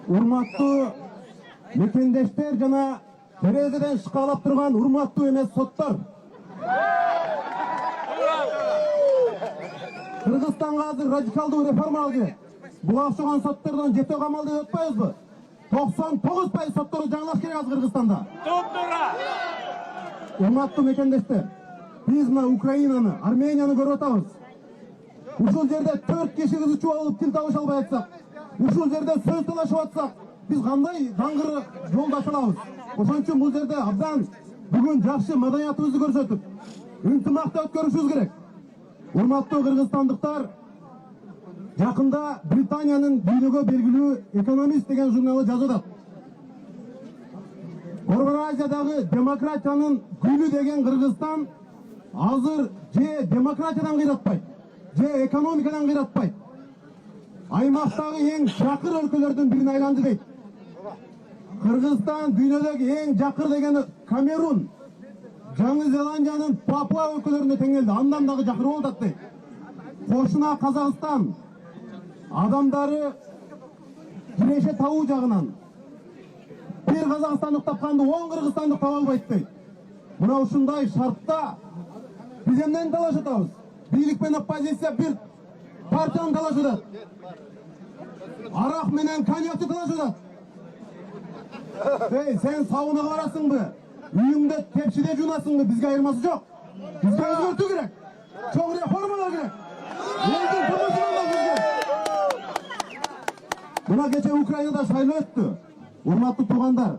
Урматтуу мекендештер жана терезеден шыкалап турган урматтуу эмес соттор. Кыргызстанга азыр радикалдуу реформалар керек. Буга окшогон соттордон жете камал деп атпайбызбы? 99% сотторду жаңылаш керек азыр Кыргызстанда. Урматтуу мекендештер, биз мына Украинаны, Арменияны көрүп атабыз. Ушул жерде 4 киши кызычуу болуп тил табыша албай атсак, ушул жерде сөз талашып атсак, биз кандай даңгыры жолду ача алабыз? Ошон үчүн бул жерде абдан бүгүн жакшы маданиятыбызды көрсөтүп, ынтымакта өткөрүшүбүз керек. Урматтуу кыргызстандыктар, жакында Британиянын дүйнөгө белгилүү Экономист деген журналы жазып атат. Орто Азиядагы демократиянын гүлү деген Кыргызстан азыр же демократиядан кыйратпайт, же экономикадан кыйратпайт. Аймактагы эң жакыр өлкөлөрдүн бирине айланды дейт. Кыргызстан дүйнөдөгү эң жакыр деген Камерун, Жаңы Зеландиянын Папуа өлкөлөрүнө тең келди. Андан дагы жакыр болуп атат дейт. Кошуна Казакстан адамдары киреше табуу жагынан бир казакстандык тапканды 10 кыргызстандык таба албайт дейт. Мына ушундай шартта биз эмнени талаш атабыз? Бийлик менен оппозиция бир партияны талаш атат. Арак менен коньякты талаш атат. Сен сабынага барасыңбы? Үйүңдө тепшиде жуунасыңбы? Бизге айырмасы жок. Бизге өзгөртүү керек. Чоң реформалар керек. Элдин турмушунан да бизге. Мына кече Украинада шайлоо өттү. Урматтуу туугандар,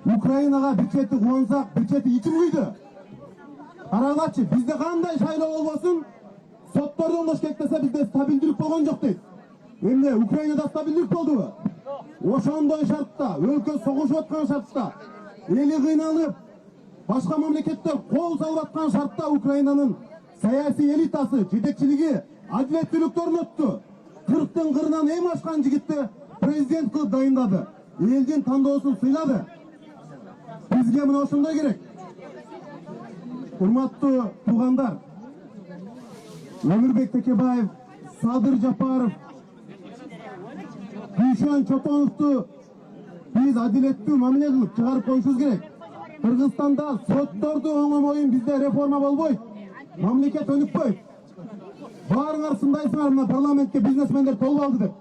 Украинага бир чети кубансак, бир чети ичим күйдү. Караңачы, бизде кандай шайлоо болбосун, соттордон дош кектесе бизде стабилдүүлүк болгон жок дейт. Эмне Украинада стабилдүүлүк болдубу? Ошондой шартта, өлкө согушуп аткан шартта, эли кыйналып, башка мамлекеттер кол салып аткан шартта Украинанын саясий элитасы, жетекчилиги адилеттүүлүктү орнотту. 40-тын кырынан эң ашкан жигитти президент кылып дайындады. Элдин тандоосун сыйлады. Бизге мына ошондой керек. Урматтуу туугандар, Өмүрбек Текебаев, Садыр Жапаров, Дүйшөн Чотоновду биз адилеттүү мамиле кылып чыгарып коюшубуз керек. Кыргызстанда сотторду оңомойун бизде реформа болбойт. Мамлекет өнүкпөйт. Баарыңар сындайсыңар мына парламентке бизнесмендер толуп алды деп.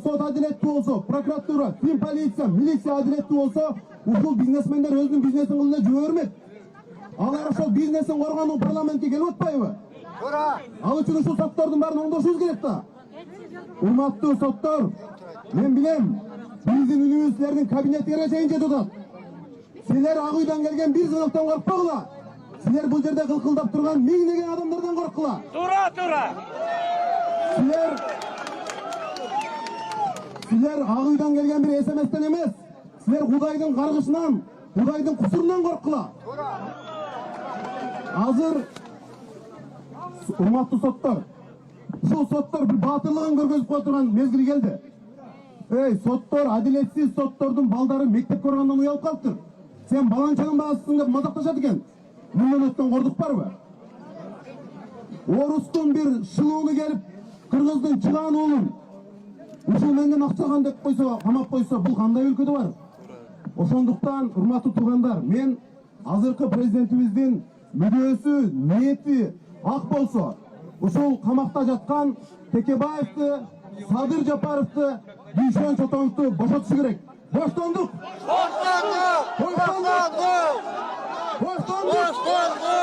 Сот адилеттүү болсо, прокуратура, тим полиция, милиция адилеттүү болсо, ушул бизнесмендер өзүнүн бизнесин кылып жүрө бермек. Алар ошол бизнесин коргонуу парламентке келип атпайбы? Ал үчүн ушул соттордун баарын оңдошубуз керек да. Урматтуу соттор, мен билем, биздин үнүбүз силердин кабинетиңерге чейин жетип атат. Силер Ак үйдөн келген бир сыныктан коркпогула. Силер бул жерде кылкылдап турган миңдеген адамдардан корккула. Тура. Силер Ак үйдөн келген бир СМСтен эмес. Силер Кудайдын каргышынан, Кудайдын кусурунан корккула. Азыр урматтуу соттор, ушул соттор бир баатырлыгын көргөзүп кое турган мезгил келди. Соттор, адилетсиз соттордун балдары мектеп көргөндөн уялып калыптыр. Сен баланчанын баасысың деп мазакташат экен. Мындан өткөн кордук барбы? Орустун бир шылууну келип, кыргыздын чыгаан уулун ушул менден акчаган деп койсо, камап койсо, бул кандай өлкөдө бар? Ошондуктан, урматтуу туугандар, мен азыркы президентибиздин мүдөөсү, ниети ак болсо, ушул камакта жаткан Текебаевди, Садыр Жапаровду, Дүйшөн Чотоновду бошотушу керек. Боштондук! Боштондук! Боштондук! Боштондук!